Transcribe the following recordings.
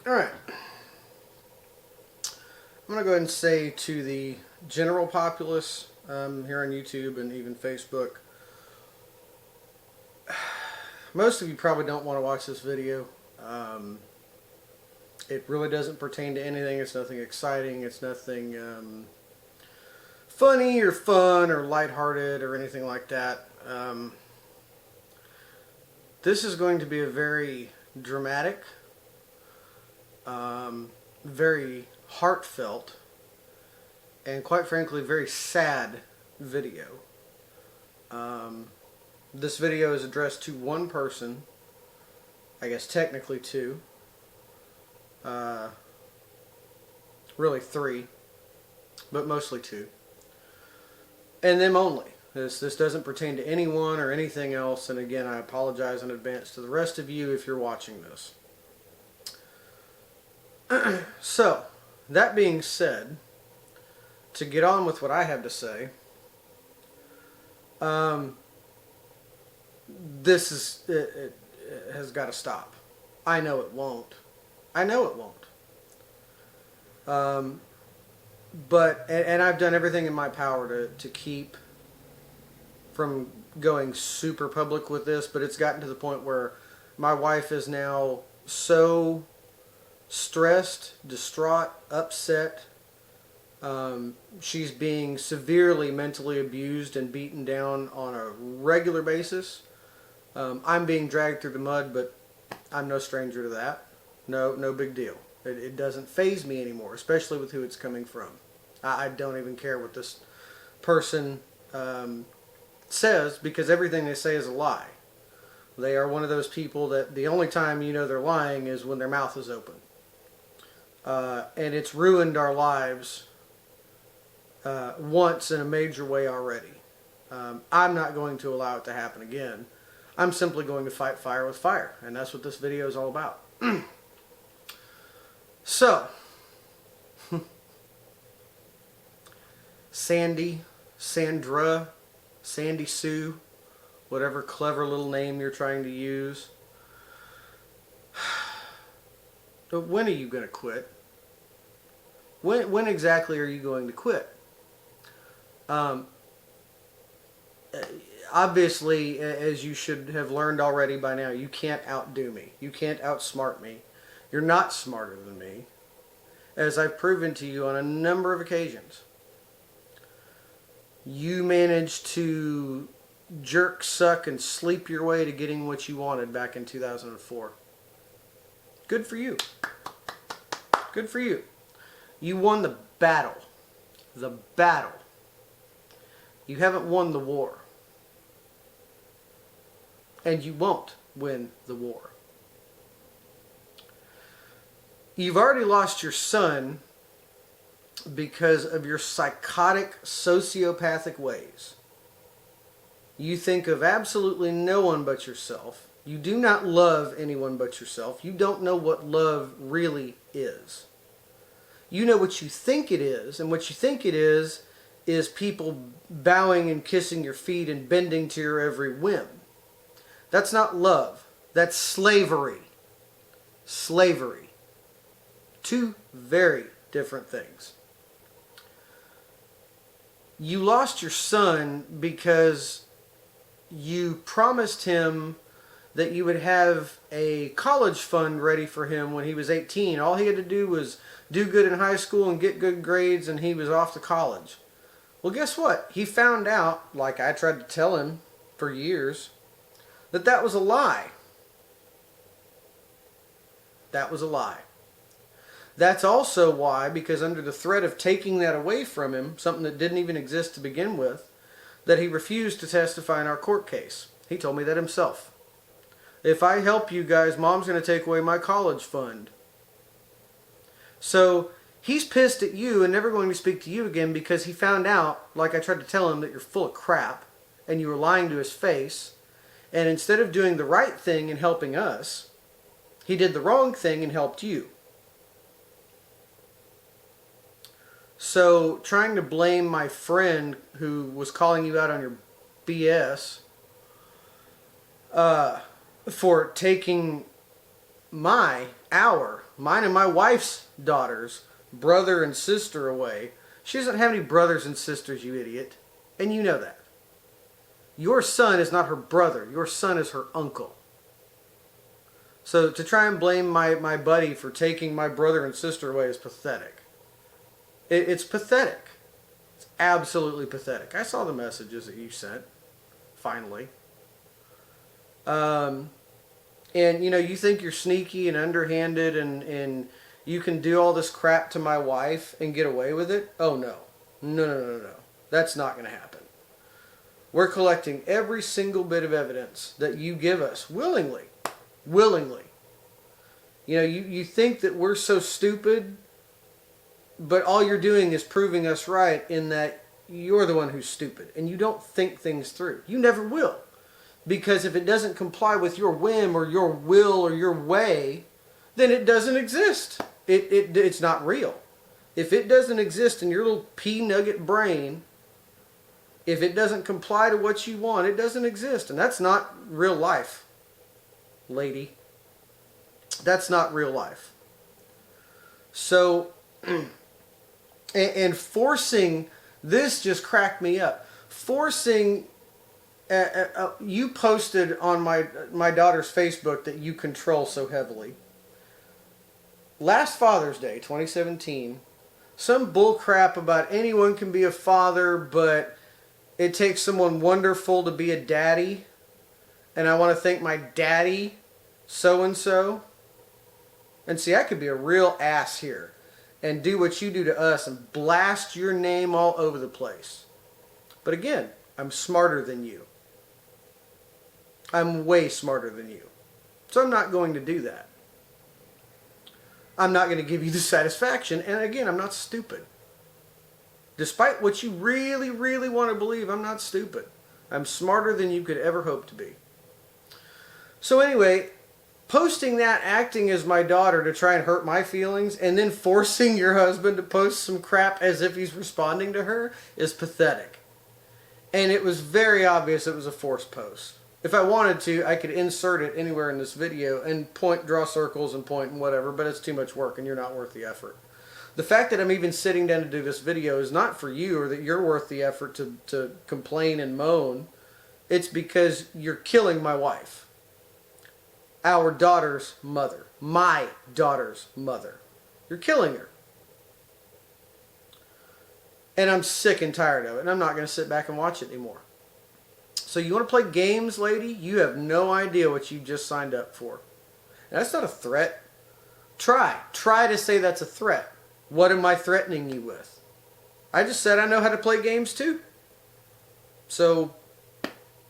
Alright. I'm going to go ahead and say to the general populace here on YouTube and even Facebook, most of you probably don't want to watch this video. It really doesn't pertain to anything. It's nothing exciting. It's nothing funny or fun or lighthearted or anything like that. This is going to be a very dramatic, very heartfelt, and quite frankly very sad video. This video is addressed to one person, I guess technically two, really three, but mostly two, and them only. This doesn't pertain to anyone or anything else, and again I apologize in advance to the rest of you if you're watching this. So, that being said, to get on with what I have to say, it has got to stop. I know it won't. I know it won't. And I've done everything in my power to keep from going super public with this, but it's gotten to the point where my wife is now so stressed, distraught, upset. She's being severely mentally abused and beaten down on a regular basis. I'm being dragged through the mud, but I'm no stranger to that. No big deal. It doesn't faze me anymore, especially with who it's coming from. I don't even care what this person says, because everything they say is a lie. They are one of those people that the only time you know they're lying is when their mouth is open. And it's ruined our lives once in a major way already. I'm not going to allow it to happen again. I'm simply going to fight fire with fire, and that's what this video is all about. So, Sandy, Sandra, Sandy Sue, whatever clever little name you're trying to use. When are you going to quit? When exactly are you going to quit? Obviously, as you should have learned already by now, you can't outdo me. You can't outsmart me. You're not smarter than me, as I've proven to you on a number of occasions. You managed to jerk, suck, and sleep your way to getting what you wanted back in 2004. Good for you. Good for you. You won the battle. The battle. You haven't won the war. And you won't win the war. You've already lost your son because of your psychotic, sociopathic ways. You think of absolutely no one but yourself. You do not love anyone but yourself. You don't know what love really is. You know what you think it is, and what you think it is people bowing and kissing your feet and bending to your every whim. That's not love. That's slavery. Slavery. Two very different things. You lost your son because you promised him that you would have a college fund ready for him when he was 18. All he had to do was do good in high school and get good grades, and he was off to college. Well, guess what? He found out, like I tried to tell him for years, that was a lie. That was a lie. That's also why, because under the threat of taking that away from him, something that didn't even exist to begin with, that he refused to testify in our court case. He told me that himself. If I help you guys, Mom's going to take away my college fund. So he's pissed at you and never going to speak to you again because he found out, like I tried to tell him, that you're full of crap and you were lying to his face. And instead of doing the right thing and helping us, he did the wrong thing and helped you. So trying to blame my friend who was calling you out on your BS for taking our mine and my wife's daughters, brother and sister away. She doesn't have any brothers and sisters, you idiot. And you know that. Your son is not her brother. Your son is her uncle. So to try and blame my buddy for taking my brother and sister away is pathetic. It's pathetic. It's absolutely pathetic. I saw the messages that you sent, finally. And, you know, you think you're sneaky and underhanded and you can do all this crap to my wife and get away with it? Oh, no. No. That's not going to happen. We're collecting every single bit of evidence that you give us willingly. Willingly. You know, you think that we're so stupid, but all you're doing is proving us right in that you're the one who's stupid and you don't think things through. You never will. Because if it doesn't comply with your whim or your will or your way, then it doesn't exist. It's not real. If it doesn't exist in your little pea nugget brain, if it doesn't comply to what you want, it doesn't exist. And that's not real life, lady. That's not real life. So, and forcing, this just cracked me up. Forcing, you posted on my daughter's Facebook that you control so heavily. Last Father's Day, 2017, some bull crap about anyone can be a father, but it takes someone wonderful to be a daddy. And I want to thank my daddy, so-and-so. And see, I could be a real ass here and do what you do to us and blast your name all over the place. But again, I'm smarter than you. I'm way smarter than you. So I'm not going to do that. I'm not going to give you the satisfaction. And again, I'm not stupid. Despite what you really, really want to believe, I'm not stupid. I'm smarter than you could ever hope to be. So anyway, posting that, acting as my daughter to try and hurt my feelings, and then forcing your husband to post some crap as if he's responding to her is pathetic. And it was very obvious it was a forced post. If I wanted to, I could insert it anywhere in this video and point, draw circles and point and whatever, but it's too much work and you're not worth the effort. The fact that I'm even sitting down to do this video is not for you or that you're worth the effort to complain and moan. It's because you're killing my wife. Our daughter's mother. My daughter's mother. You're killing her. And I'm sick and tired of it, and I'm not going to sit back and watch it anymore. So you want to play games, lady? You have no idea what you just signed up for. And that's not a threat. Try to say that's a threat. What am I threatening you with? I just said I know how to play games too. So,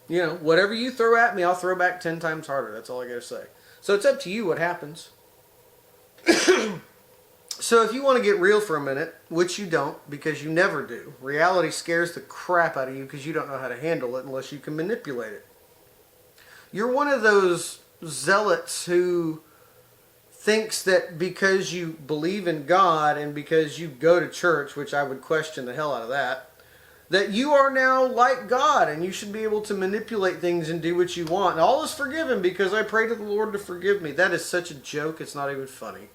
you know, whatever you throw at me, I'll throw back 10 times harder. That's all I got to say. So it's up to you what happens. So if you want to get real for a minute, which you don't, because you never do, reality scares the crap out of you because you don't know how to handle it unless you can manipulate it. You're one of those zealots who thinks that because you believe in God and because you go to church, which I would question the hell out of that you are now like God and you should be able to manipulate things and do what you want. And all is forgiven because I pray to the Lord to forgive me. That is such a joke, it's not even funny.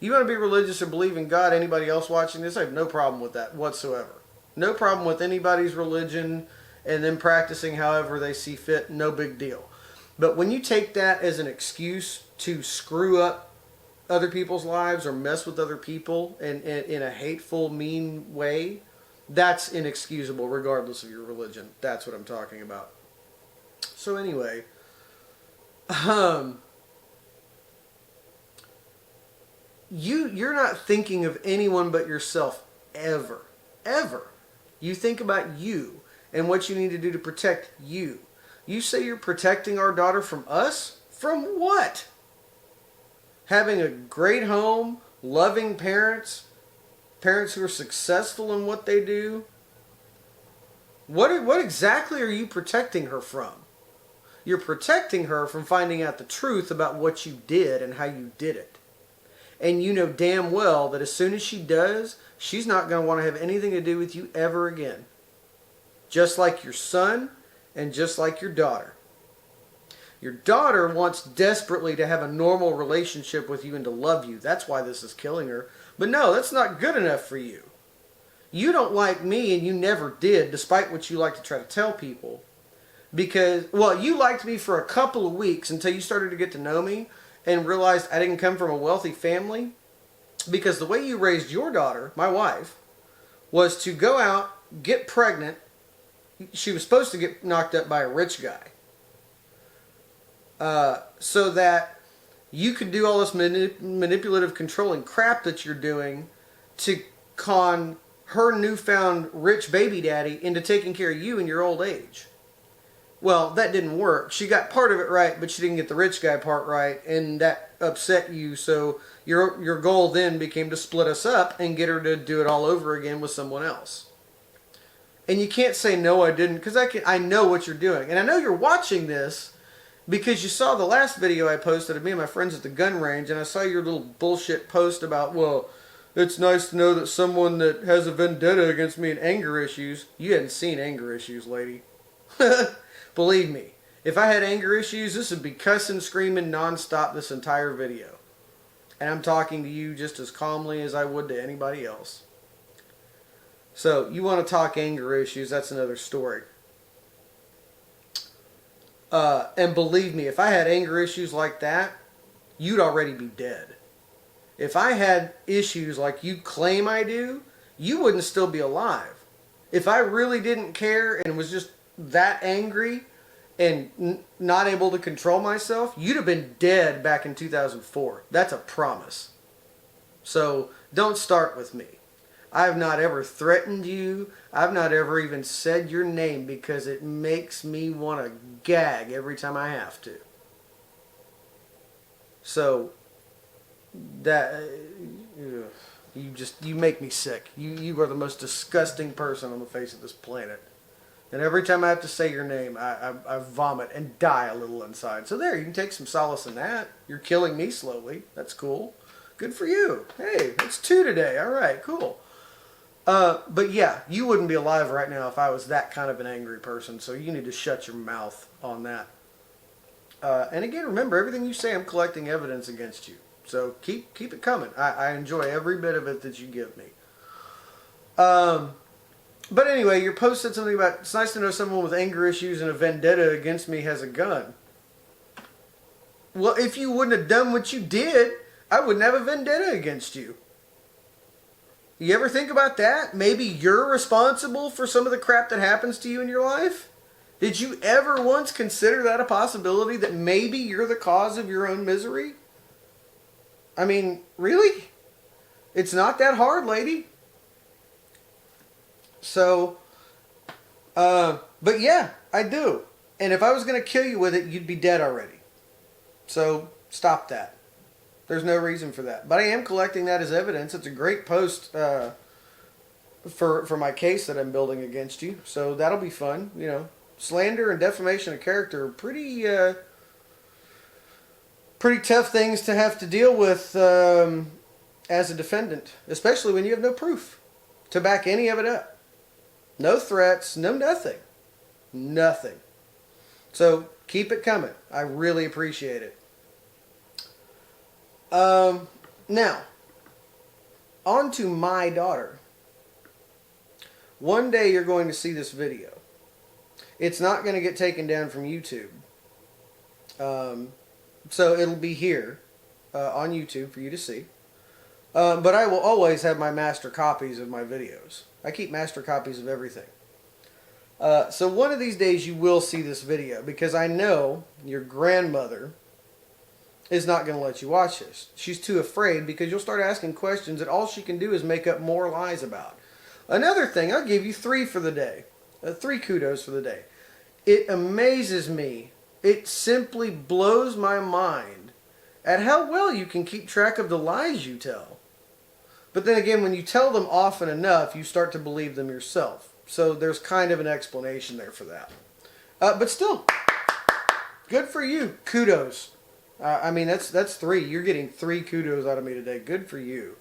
You want to be religious or believe in God, anybody else watching this, I have no problem with that whatsoever. No problem with anybody's religion and them practicing however they see fit, no big deal. But when you take that as an excuse to screw up other people's lives or mess with other people in a hateful, mean way, that's inexcusable regardless of your religion. That's what I'm talking about. So anyway, You're not thinking of anyone but yourself ever. Ever. You think about you and what you need to do to protect you. You say you're protecting our daughter from us? From what? Having a great home, loving parents, parents who are successful in what they do. What exactly are you protecting her from? You're protecting her from finding out the truth about what you did and how you did it. And you know damn well that as soon as she does, she's not going to want to have anything to do with you ever again. Just like your son and just like your daughter. Your daughter wants desperately to have a normal relationship with you and to love you. That's why this is killing her. But no, that's not good enough for you. You don't like me, and you never did, despite what you like to try to tell people. Because, well, you liked me for a couple of weeks until you started to get to know me and realized I didn't come from a wealthy family. Because the way you raised your daughter, my wife, was to go out, get pregnant. She was supposed to get knocked up by a rich guy. So that you could do all this manipulative, controlling crap that you're doing to con her newfound rich baby daddy into taking care of you in your old age. Well, that didn't work. She got part of it right, but she didn't get the rich guy part right, and that upset you. So your goal then became to split us up and get her to do it all over again with someone else. And you can't say, no, I didn't, because I know what you're doing. And I know you're watching this because you saw the last video I posted of me and my friends at the gun range, and I saw your little bullshit post about, well, it's nice to know that someone that has a vendetta against me and anger issues. You hadn't seen anger issues, lady. Believe me, if I had anger issues, this would be cussing, screaming nonstop this entire video. And I'm talking to you just as calmly as I would to anybody else. So, you want to talk anger issues, that's another story. And believe me, if I had anger issues like that, you'd already be dead. If I had issues like you claim I do, you wouldn't still be alive. If I really didn't care and was just that angry and not able to control myself, you'd have been dead back in 2004. That's a promise. So don't start with me. I've not ever threatened you. I've not ever even said your name because it makes me want to gag every time I have to. So that you make me sick. You are the most disgusting person on the face of this planet. And every time I have to say your name, I vomit and die a little inside. So there, you can take some solace in that. You're killing me slowly. That's cool. Good for you. Hey, it's 2 today. All right, cool. But yeah, you wouldn't be alive right now if I was that kind of an angry person. So you need to shut your mouth on that. And again, remember, everything you say, I'm collecting evidence against you. So keep it coming. I enjoy every bit of it that you give me. But anyway, your post said something about, it's nice to know someone with anger issues and a vendetta against me has a gun. Well, if you wouldn't have done what you did, I wouldn't have a vendetta against you. You ever think about that? Maybe you're responsible for some of the crap that happens to you in your life? Did you ever once consider that a possibility, that maybe you're the cause of your own misery? I mean, really? It's not that hard, lady. So, but yeah, I do. And if I was going to kill you with it, you'd be dead already. So, stop that. There's no reason for that. But I am collecting that as evidence. It's a great post for my case that I'm building against you. So, that'll be fun. You know, slander and defamation of character are pretty tough things to have to deal with as a defendant. Especially when you have no proof to back any of it up. No threats, no nothing. Nothing. So, keep it coming. I really appreciate it. Now, on to my daughter. One day you're going to see this video. It's not going to get taken down from YouTube. So it'll be here on YouTube for you to see. But I will always have my master copies of my videos. I keep master copies of everything. So one of these days you will see this video, because I know your grandmother is not going to let you watch this. She's too afraid, because you'll start asking questions that all she can do is make up more lies about. Another thing, I'll give you 3 for the day. 3 kudos for the day. It amazes me. It simply blows my mind at how well you can keep track of the lies you tell. But then again, when you tell them often enough, you start to believe them yourself. So there's kind of an explanation there for that. But still, good for you. Kudos. I mean, that's 3. You're getting 3 kudos out of me today. Good for you.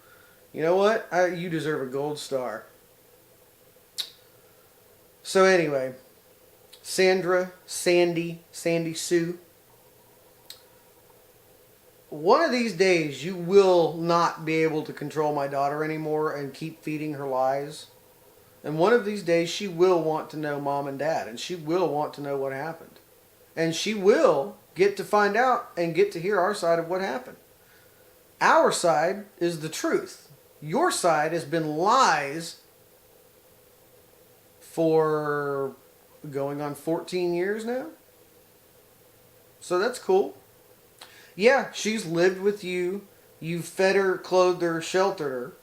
You know what? You deserve a gold star. So anyway, Sandy Sue, one of these days you will not be able to control my daughter anymore and keep feeding her lies. And one of these days she will want to know mom and dad, and she will want to know what happened. And she will get to find out and get to hear our side of what happened. Our side is the truth. Your side has been lies for going on 14 years now. So that's cool. Yeah, she's lived with you. You've fed her, clothed her, sheltered her.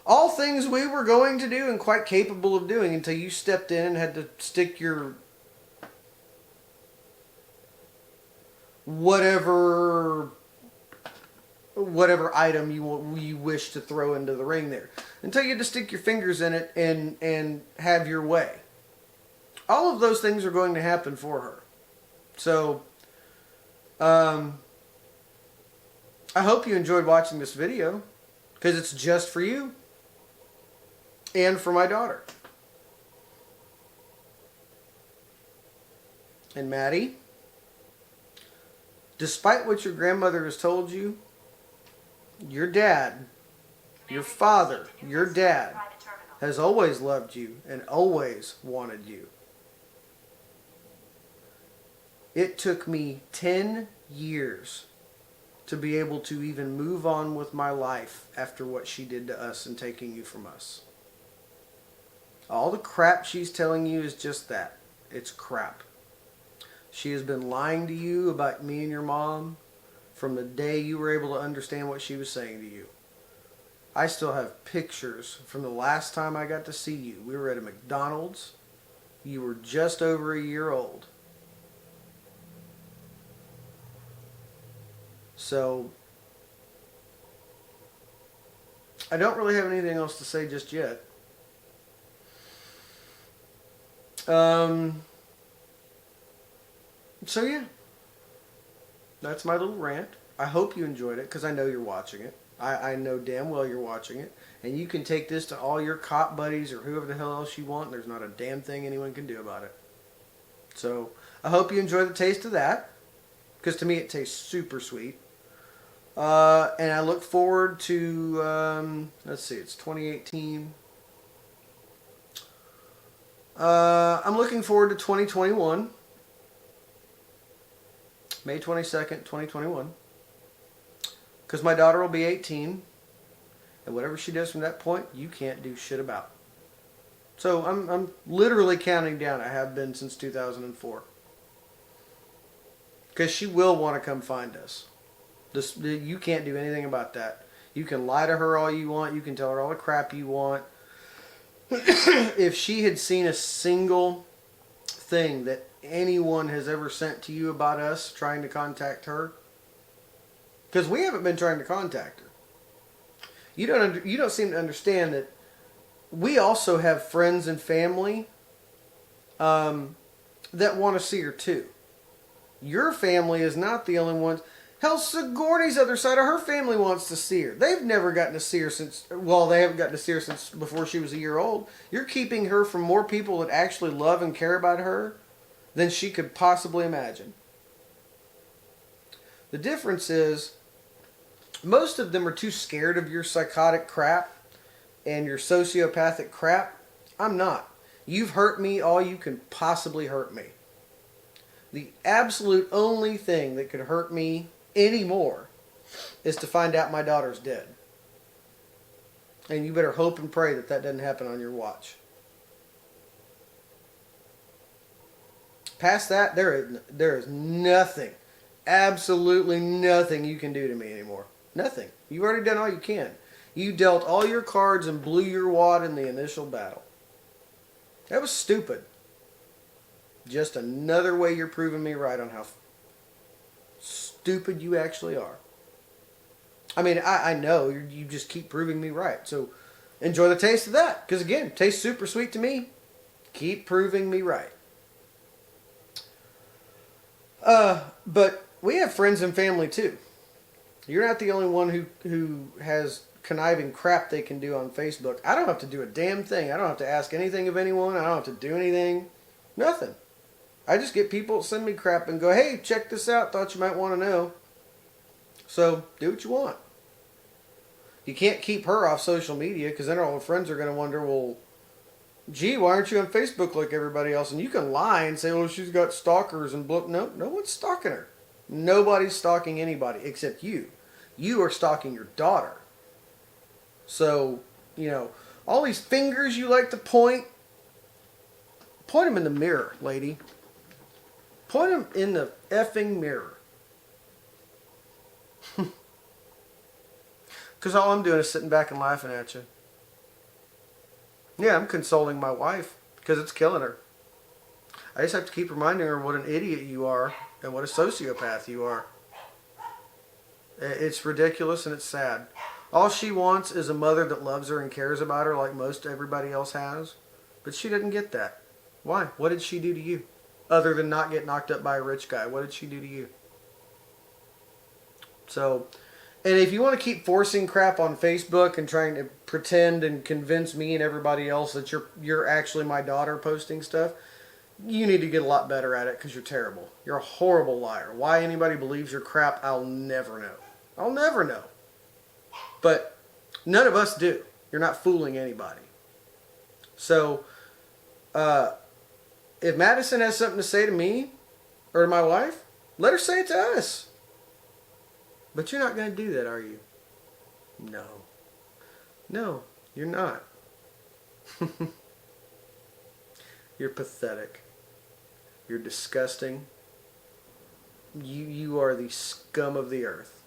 All things we were going to do and quite capable of doing until you stepped in and had to stick your whatever item you wish to throw into the ring there. Until you had to stick your fingers in it and have your way. All of those things are going to happen for her. So, I hope you enjoyed watching this video, because it's just for you and for my daughter. And Maddie, despite what your grandmother has told you, your dad, your father, your dad has always loved you and always wanted you. It took me 10 years to be able to even move on with my life after what she did to us and taking you from us. All the crap she's telling you is just that. It's crap. She has been lying to you about me and your mom from the day you were able to understand what she was saying to you. I still have pictures from the last time I got to see you. We were at a McDonald's. You were just over a year old. So, I don't really have anything else to say just yet. So yeah, that's my little rant. I hope you enjoyed it, because I know you're watching it. I know damn well you're watching it. And you can take this to all your cop buddies or whoever the hell else you want, and there's not a damn thing anyone can do about it. So, I hope you enjoy the taste of that, because to me it tastes super sweet. And I look forward to, let's see, it's 2018. I'm looking forward to 2021. May 22nd, 2021. Because my daughter will be 18. And whatever she does from that point, you can't do shit about. So I'm literally counting down. I have been since 2004. Because she will want to come find us. You can't do anything about that. You can lie to her all you want. You can tell her all the crap you want. If she had seen a single thing that anyone has ever sent to you about us trying to contact her, because we haven't been trying to contact her. You don't seem to understand that we also have friends and family that want to see her too. Your family is not the only ones. Hell, Sigourney's other side of her family wants to see her. They've never gotten to see her since, well, they haven't gotten to see her since before she was a year old. You're keeping her from more people that actually love and care about her than she could possibly imagine. The difference is, most of them are too scared of your psychotic crap and your sociopathic crap. I'm not. You've hurt me all you can possibly hurt me. The absolute only thing that could hurt me anymore is to find out my daughter's dead. And you better hope and pray that that doesn't happen on your watch. Past that, there is nothing, absolutely nothing you can do to me anymore. Nothing. You've already done all you can. You dealt all your cards and blew your wad in the initial battle. That was stupid. Just another way you're proving me right on how stupid you actually are. I mean, I know you just keep proving me right. So enjoy the taste of that. Because again, tastes super sweet to me. Keep proving me right. But we have friends and family too. You're not the only one who has conniving crap they can do on Facebook. I don't have to do a damn thing. I don't have to ask anything of anyone. I don't have to do anything. Nothing. I just get people that send me crap and go, hey, check this out. Thought you might want to know. So do what you want. You can't keep her off social media because then all her friends are going to wonder, well, gee, why aren't you on Facebook like everybody else? And you can lie and say, oh, she's got stalkers and blah. No, no one's stalking her. Nobody's stalking anybody except you. You are stalking your daughter. So, all these fingers you like to point them in the mirror, lady. Point them in the effing mirror. Because all I'm doing is sitting back and laughing at you. Yeah, I'm consoling my wife because it's killing her. I just have to keep reminding her what an idiot you are and what a sociopath you are. It's ridiculous and it's sad. All she wants is a mother that loves her and cares about her like most everybody else has. But she didn't get that. Why? What did she do to you? Other than not get knocked up by a rich guy. What did she do to you? So, and if you want to keep forcing crap on Facebook and trying to pretend and convince me and everybody else that you're actually my daughter posting stuff, you need to get a lot better at it because you're terrible. You're a horrible liar. Why anybody believes your crap, I'll never know. I'll never know. But none of us do. You're not fooling anybody. So, if Madison has something to say to me or to my wife, let her say it to us. But you're not going to do that, are you? No. No, you're not. You're pathetic. You're disgusting. You are the scum of the earth.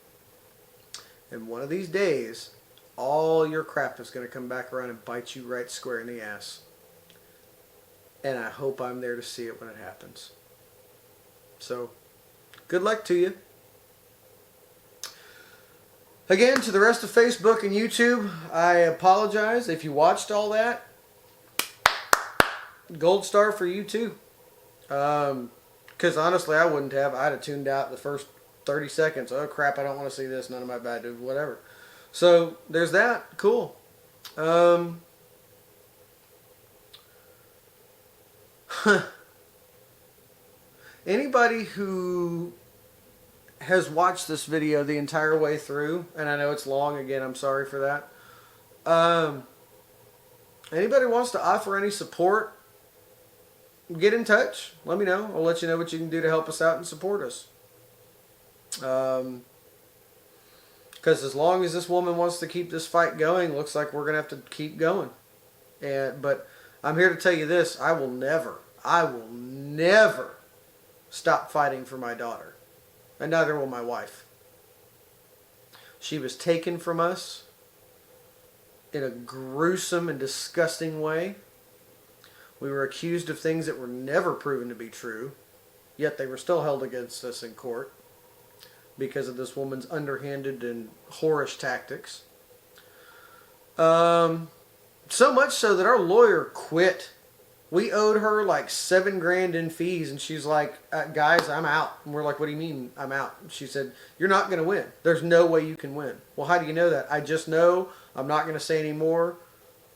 And one of these days, all your crap is going to come back around and bite you right square in the ass. And I hope I'm there to see it when it happens. So, good luck to you. Again, to the rest of Facebook and YouTube, I apologize if you watched all that. Gold star for you too. Because honestly, I wouldn't have. I'd have tuned out the first 30 seconds. Oh crap, I don't want to see this. None of my bad dude, whatever. So, there's that. Cool. Anybody who has watched this video the entire way through, and I know it's long, again, I'm sorry for that. Anybody wants to offer any support, get in touch. Let me know. I'll let you know what you can do to help us out and support us. Because as long as this woman wants to keep this fight going, looks like we're going to have to keep going. But I'm here to tell you this, I will never stop fighting for my daughter. And neither will my wife. She was taken from us in a gruesome and disgusting way. We were accused of things that were never proven to be true, yet they were still held against us in court because of this woman's underhanded and whorish tactics. So much so that our lawyer quit. We owed her like $7,000 in fees, and she's like, guys, I'm out. And we're like, what do you mean I'm out? And she said, you're not going to win. There's no way you can win. Well, how do you know that? I just know. I'm not going to say any more,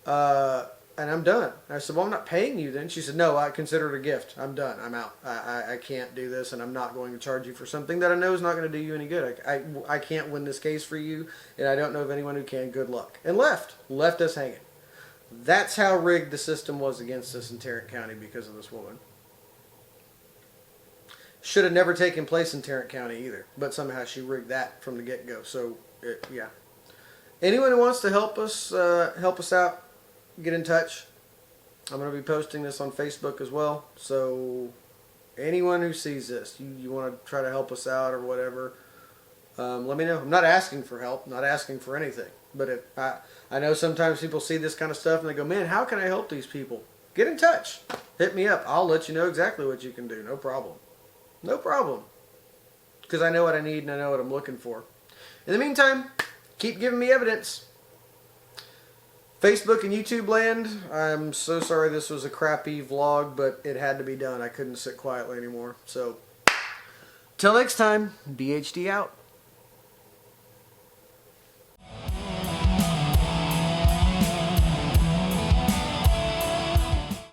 and I'm done. And I said, well, I'm not paying you then. She said, no, I consider it a gift. I'm done. I'm out. I can't do this, and I'm not going to charge you for something that I know is not going to do you any good. I can't win this case for you, and I don't know of anyone who can. Good luck. And left us hanging. That's how rigged the system was against us in Tarrant County because of this woman. Should have never taken place in Tarrant County either, but somehow she rigged that from the get-go. So, yeah. Anyone who wants to help us out, get in touch. I'm going to be posting this on Facebook as well. So, anyone who sees this, you want to try to help us out or whatever, let me know. I'm not asking for help, not asking for anything. But I know sometimes people see this kind of stuff and they go, man, how can I help these people? Get in touch. Hit me up. I'll let you know exactly what you can do. No problem. No problem. Because I know what I need and I know what I'm looking for. In the meantime, keep giving me evidence. Facebook and YouTube land, I'm so sorry this was a crappy vlog, but it had to be done. I couldn't sit quietly anymore. So, till next time, BHD out.